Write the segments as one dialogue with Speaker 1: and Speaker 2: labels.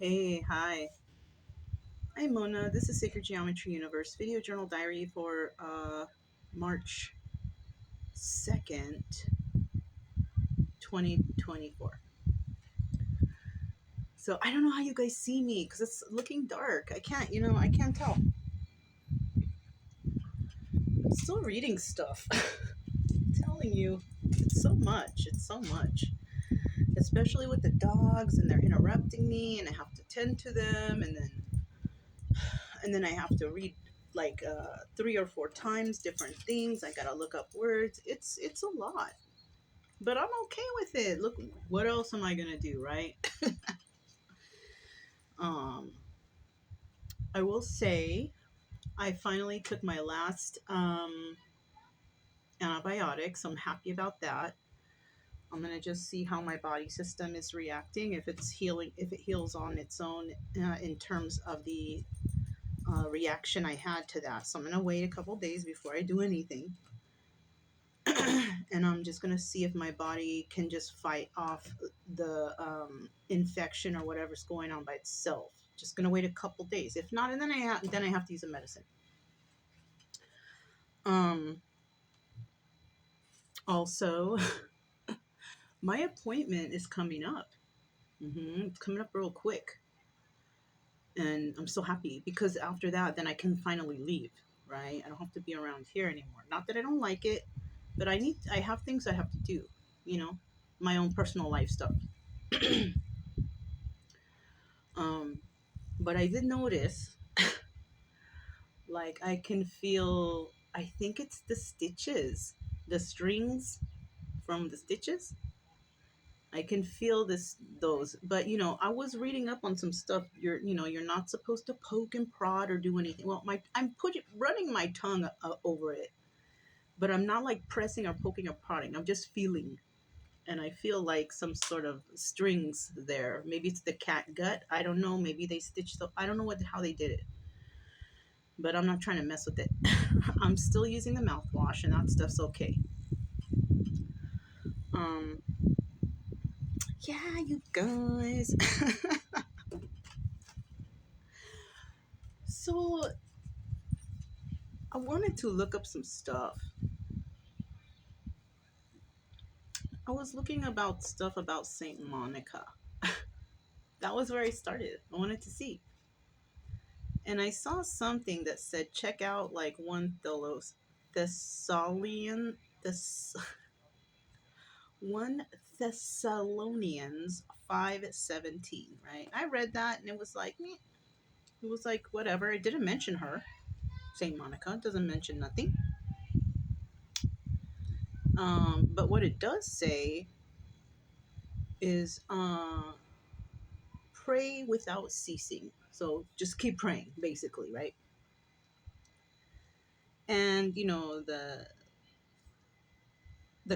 Speaker 1: Hey, hi. I'm Mona. This is Sacred Geometry Universe video journal diary for March 2nd, 2024. So I don't know how you guys see me because it's looking dark. I can't tell. I'm still reading stuff. I'm telling you, it's so much. It's so much. Especially with the dogs and they're interrupting me and I have to tend to them and then I have to read like 3 or 4 times different things. I gotta look up words. It's a lot, but I'm okay with it. Look, what else am I gonna do, right? um, I will say I finally took my last antibiotics. I'm happy about that. I'm gonna just see how my body system is reacting, if it's healing, if it heals on its own in terms of the reaction I had to that. So I'm gonna wait a couple days before I do anything. And I'm just going to see if my body can just fight off the infection or whatever's going on by itself. Just going to wait a couple days. If not, and then I have to use a medicine. Um, Also, my appointment is coming up. It's coming up real quick, and I'm so happy because after that, then I can finally leave. Right? I don't have to be around here anymore. Not that I don't like it, but I have things I have to do. You know, my own personal life stuff. um, but I did notice, like, I can feel, I think it's the stitches, the strings from the stitches. I can feel those. But, I was reading up on some stuff. You're not supposed to poke and prod or do anything. Well, I'm running my tongue over it, but I'm not like pressing or poking or prodding. I'm just feeling. And I feel like some sort of strings there. Maybe it's the cat gut. I don't know. Maybe they stitched I don't know how they did it, but I'm not trying to mess with it. I'm still using the mouthwash, and that stuff's okay. Um, yeah, you guys. So I wanted to look up some stuff. I was looking about stuff about Saint Monica. That was where I started. I wanted to see, and I saw something that said check out like Thessalonian this 1 Thessalonians 5:17. Right? I read that and it was like meh. It was like whatever. It didn't mention her. Saint Monica doesn't mention nothing. But what it does say is pray without ceasing. So just keep praying, basically, right? And the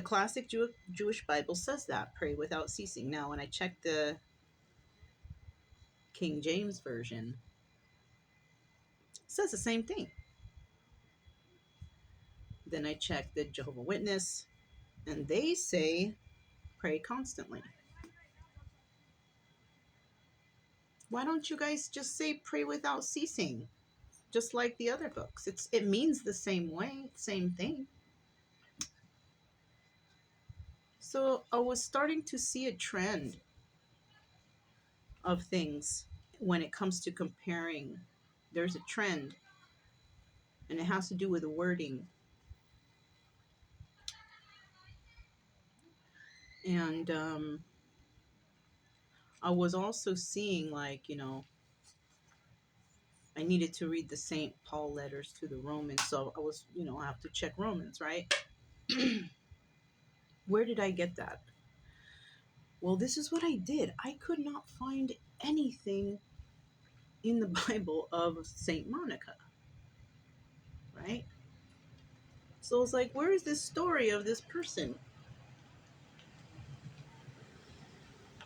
Speaker 1: classic Jewish Bible says that pray without ceasing. Now, when I checked the King James version, it says the same thing. Then I checked the Jehovah Witness, and they say pray constantly. Why don't you guys just say pray without ceasing? Just like the other books. It means the same way, same thing. So I was starting to see a trend of things when it comes to comparing. There's a trend, and it has to do with the wording. And I was also seeing, like, I needed to read the St. Paul letters to the Romans. So I have to check Romans, right? Where did I get that? Well, this is what I did. I could not find anything in the Bible of Saint Monica, right? So it's like, where is this story of this person?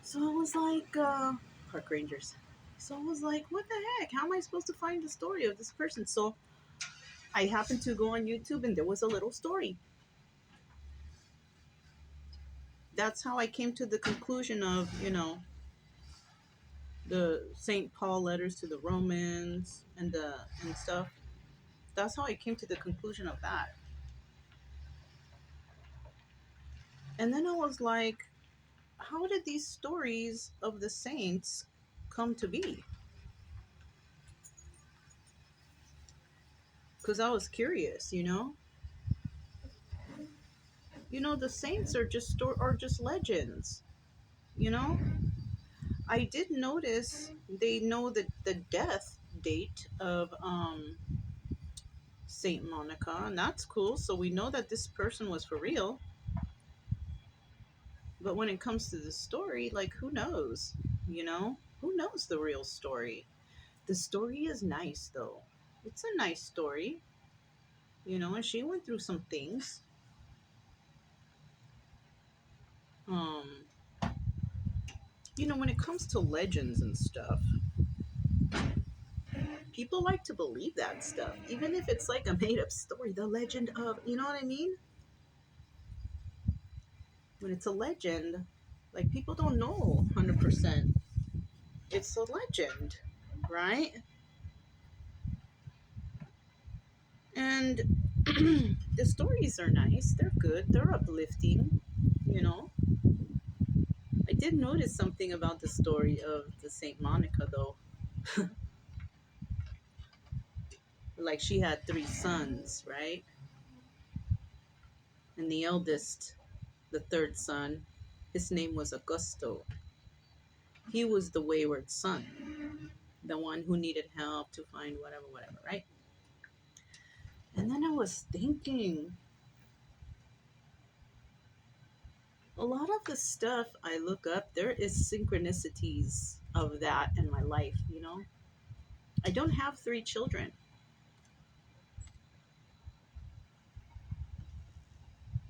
Speaker 1: So I was like, park rangers. So I was like, what the heck? How am I supposed to find the story of this person? So I happened to go on YouTube and there was a little story. That's how I came to the conclusion of, the Saint Paul letters to the Romans and stuff. That's how I came to the conclusion of that. And then I was like, how did these stories of the saints come to be? Because I was curious, you know. The saints are just legends. You know, I did notice they know the death date of Saint Monica, and that's cool. So we know that this person was for real. But when it comes to the story, like, who knows? Who knows the real story? The story is nice, though. It's a nice story, and she went through some things. Um, when it comes to legends and stuff, people like to believe that stuff, even if it's like a made up story. The legend of, you know what I mean? When it's a legend, like, people don't know 100%. It's a legend, right? And the stories are nice, they're good, they're uplifting, you know. I did notice something about the story of the Saint Monica, though. Like, she had three sons, right? And the eldest, the third son, his name was Augusto. He was the wayward son, the one who needed help to find whatever, whatever, right? And then I was thinking, a lot of the stuff I look up, there is synchronicities of that in my life, you know? I don't have three children,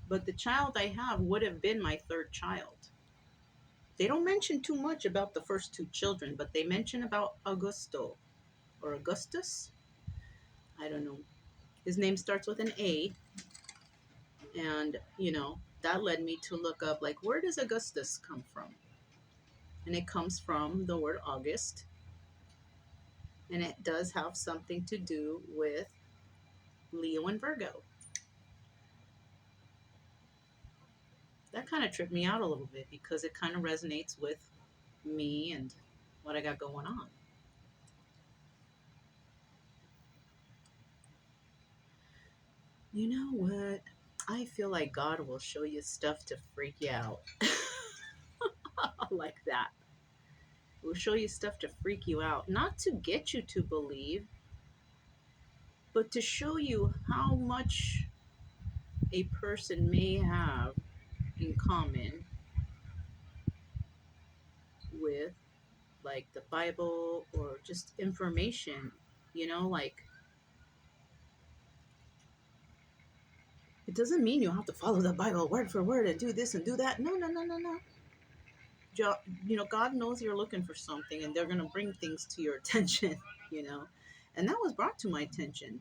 Speaker 1: but the child I have would have been my third child. They don't mention too much about the first two children, but they mention about Augusto or Augustus. I don't know. His name starts with an A, and that led me to look up, like, where does Augustus come from? And it comes from the word August, and it does have something to do with Leo and Virgo. That kind of tripped me out a little bit because it kind of resonates with me and what I got going on. You know what? I feel like God will show you stuff to freak you out. Like that. It will show you stuff to freak you out. Not to get you to believe, but to show you how much a person may have in common with, like, the Bible or just information. Like, it doesn't mean you have to follow the Bible word for word and do this and do that. No, no, no, no, no. God knows you're looking for something, and they're going to bring things to your attention, you know. And that was brought to my attention.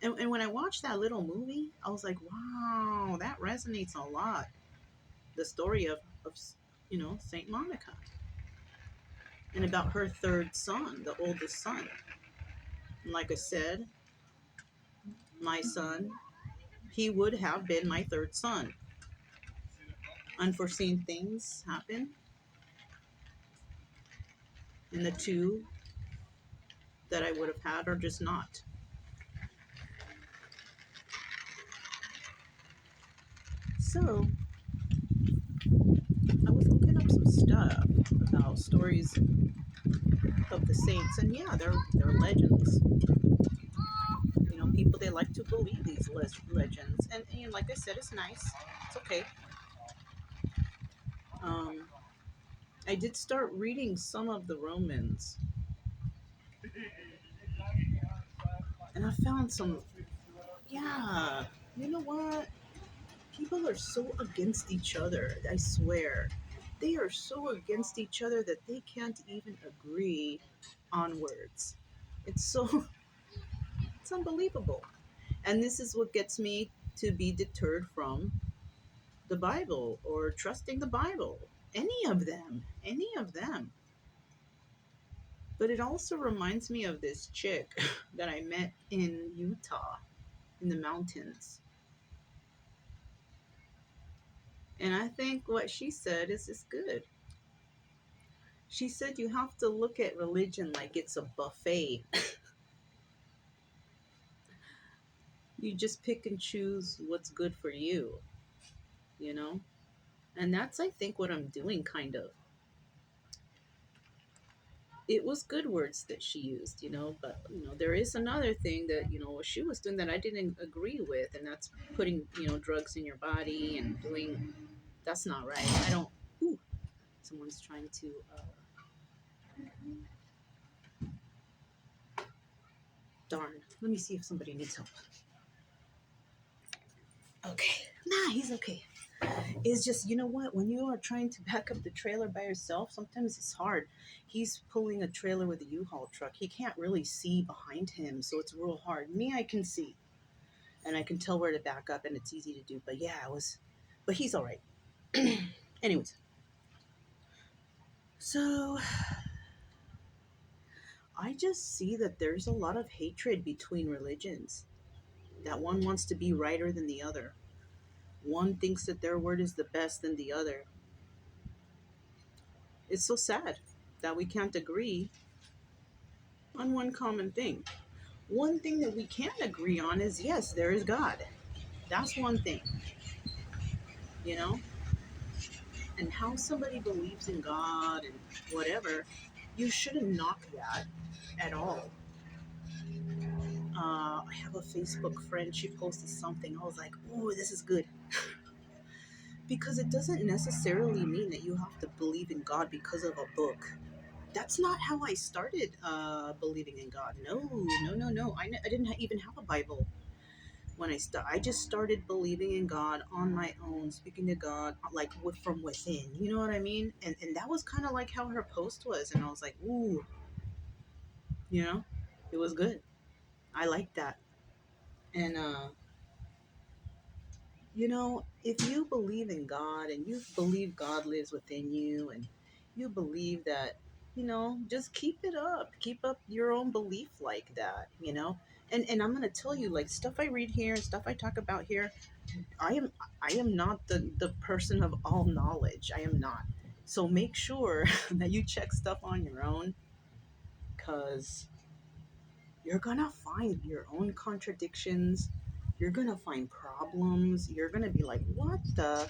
Speaker 1: And when I watched that little movie, I was like, wow, that resonates a lot. The story of Saint Monica, and about her third son, the oldest son. And like I said, my son, he would have been my third son. Unforeseen things happen, and the two that I would have had are just not. So I was looking up some stuff about stories of the saints, and yeah, they're legends. People, they like to believe these legends, and like I said, it's nice. It's okay. Um, I did start reading some of the Romans, and I found some. Yeah, you know what? People are so against each other. I swear, they are so against each other that they can't even agree on words. It's so it's unbelievable. And this is what gets me to be deterred from the Bible or trusting the Bible. Any of them. Any of them. But it also reminds me of this chick that I met in Utah in the mountains. And I think what she said is good. She said you have to look at religion like it's a buffet. You just pick and choose what's good for you, you know? And that's, I think, what I'm doing, kind of. It was good words that she used, but, there is another thing that, what she was doing that I didn't agree with, and that's putting, drugs in your body and doing, that's not right. I don't, ooh, someone's trying to, darn, let me see if somebody needs help. Okay. Nah, he's okay. It's just, you know what? When you are trying to back up the trailer by yourself, sometimes it's hard. He's pulling a trailer with a U-Haul truck. He can't really see behind him, so it's real hard. Me, I can see, and I can tell where to back up, and it's easy to do. But yeah, but he's all right. Anyways, so I just see that there's a lot of hatred between religions. That one wants to be righter than the other. One thinks that their word is the best than the other. It's so sad that we can't agree on one common thing. One thing that we can agree on is yes, there is God. That's one thing, you know? And how somebody believes in God and whatever, you shouldn't knock that at all. I have a Facebook friend, she posted something. I was like, oh, this is good. Because it doesn't necessarily mean that you have to believe in God because of a book. That's not how I started believing in God. No, no, no, no. I didn't even have a Bible when I just started believing in God on my own, speaking to God like from within. You know what I mean? And that was kind of like how her post was, and I was like, ooh, you know, it was good. I liked that. And if you believe in God and you believe God lives within you, and you believe that, just keep it up. Keep up your own belief like that. And I'm gonna tell you, like, stuff I read here and stuff I talk about here, I am I am not the person of all knowledge. I am not. So make sure that you check stuff on your own, cuz you're going to find your own contradictions. You're going to find problems. You're going to be like, "What the?"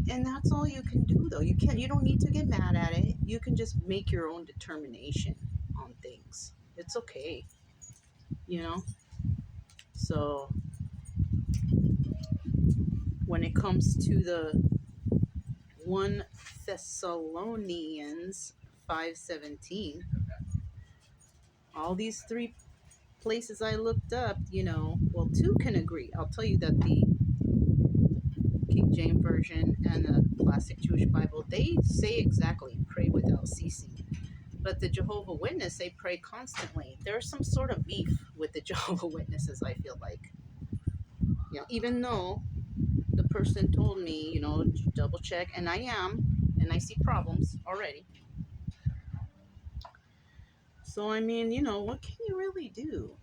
Speaker 1: And that's all you can do, though. You don't need to get mad at it. You can just make your own determination on things. It's okay, you know? So, when it comes to the 1 Thessalonians 5:17, all these three places I looked up, well, two can agree. I'll tell you that the King James Version and the Classic Jewish Bible, they say exactly pray without ceasing. But the Jehovah Witness, they pray constantly. There's some sort of beef with the Jehovah Witnesses, I feel like. Even though the person told me, double check, and I am, and I see problems already. So, I mean, what can you really do?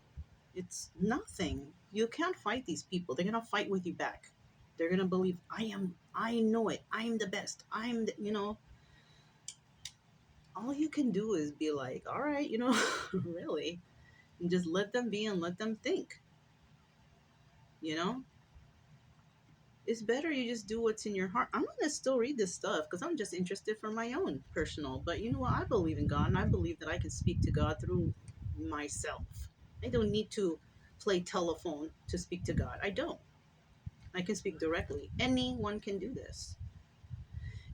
Speaker 1: It's nothing. You can't fight these people. They're going to fight with you back. They're going to believe, I know it. I'm the best. All you can do is be like, all right, really. And just let them be and let them think, you know? It's better you just do what's in your heart. I'm going to still read this stuff because I'm just interested for my own personal. But you know what? I believe in God, and I believe that I can speak to God through myself. I don't need to play telephone to speak to God. I don't. I can speak directly. Anyone can do this.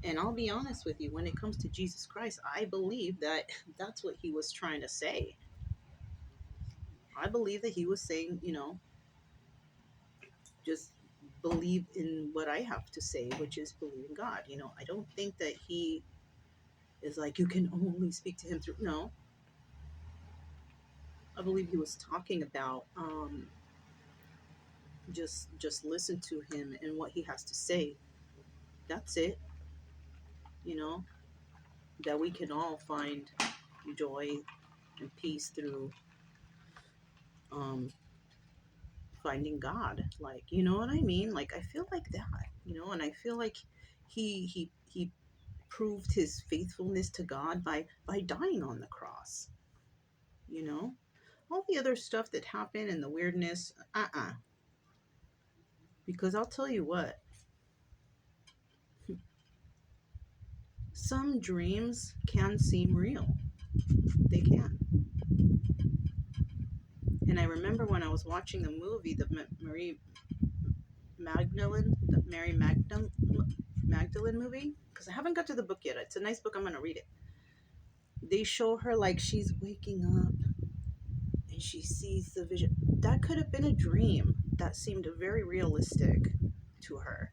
Speaker 1: And I'll be honest with you, when it comes to Jesus Christ, I believe that that's what he was trying to say. I believe that he was saying, just believe in what I have to say, which is believe in God. I don't think that he is like, you can only speak to him through. No, I believe he was talking about just listen to him and what he has to say. That's it. You know, that we can all find joy and peace through um, finding God. Like, you know what I mean? Like, I feel like that, and I feel like he proved his faithfulness to God by dying on the cross. You know, all the other stuff that happened and the weirdness, because I'll tell you what, some dreams can seem real. They can. And I remember when I was watching the movie, the Mary Magdalene movie, because I haven't got to the book yet. It's a nice book. I'm going to read it. They show her like she's waking up and she sees the vision. That could have been a dream that seemed very realistic to her.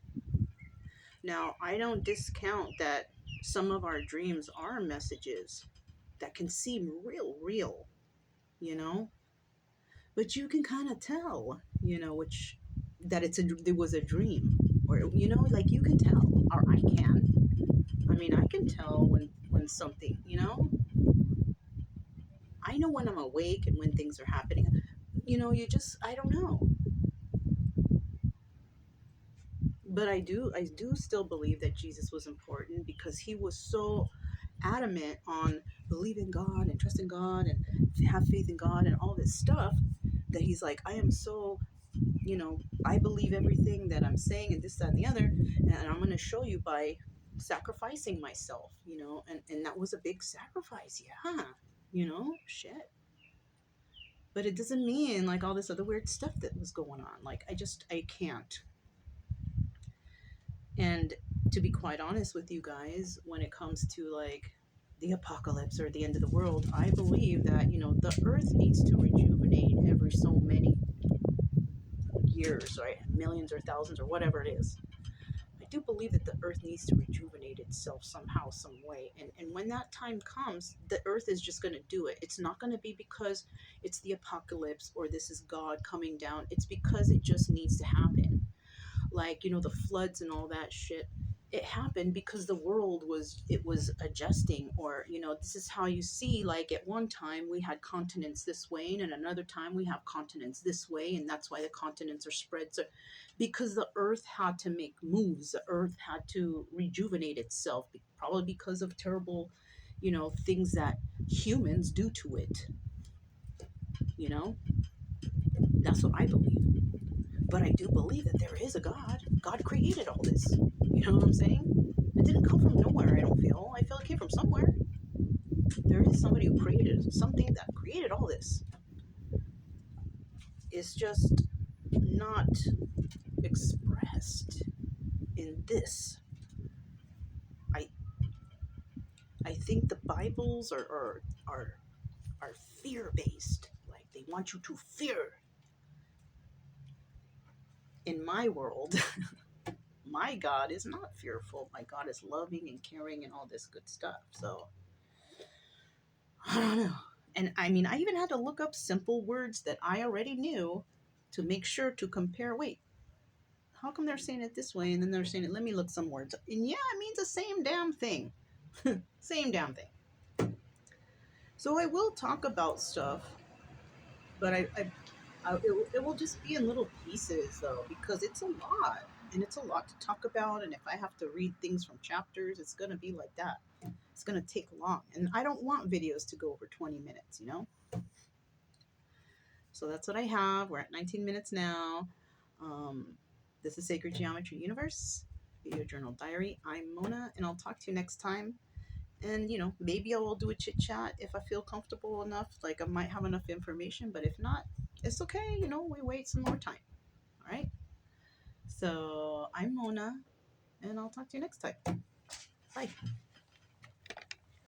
Speaker 1: Now, I don't discount that some of our dreams are messages that can seem real, you know, but you can kind of tell, which that there was a dream, or like you can tell, or I can. I mean, I can tell when something, I know when I'm awake and when things are happening. I don't know. But I do still believe that Jesus was important because he was so adamant on believing God and trusting God and have faith in God and all this stuff that he's like, I am so, I believe everything that I'm saying and this, that, and the other, and I'm going to show you by sacrificing myself, and that was a big sacrifice. Yeah. Shit. But it doesn't mean like all this other weird stuff that was going on. Like, I can't. And to be quite honest with you guys, when it comes to like the apocalypse or the end of the world, I believe that, the earth needs to rejuvenate every so many years, right? Millions or thousands or whatever it is. I do believe that the earth needs to rejuvenate itself somehow, some way. And when that time comes, the earth is just going to do it. It's not going to be because it's the apocalypse or this is God coming down. It's because it just needs to happen. Like, the floods and all that shit, it happened because the world was adjusting. Or, this is how you see, like, at one time we had continents this way and another time we have continents this way, and that's why the continents are spread. So because the earth had to make moves, the earth had to rejuvenate itself, probably because of terrible, things that humans do to it. you know that's what I believe. But I do believe that there is a God. God created all this. You know what I'm saying? It didn't come from nowhere, I feel it came from somewhere. There is somebody who created something that created all this. It's just not expressed in this. I I think the Bibles are fear based. Like, they want you to fear. In my world, my God is not fearful. My God is loving and caring and all this good stuff. So I don't know. And I mean, I even had to look up simple words that I already knew to make sure to compare. Wait, how come they're saying it this way and then they're saying it? Let me look some words. And yeah, it means the same damn thing. Same damn thing. So I will talk about stuff, but it will just be in little pieces though, because it's a lot. And it's a lot to talk about. And if I have to read things from chapters, it's going to be like that. It's going to take long. And I don't want videos to go over 20 minutes. So that's what I have. We're at 19 minutes now. Um, this is Sacred Geometry Universe, Video Journal Diary. I'm Mona, and I'll talk to you next time. And, maybe I will do a chit chat if I feel comfortable enough. Like, I might have enough information, but if not, it's okay. We wait some more time. All right. So I'm Mona, and I'll talk to you next time. Bye.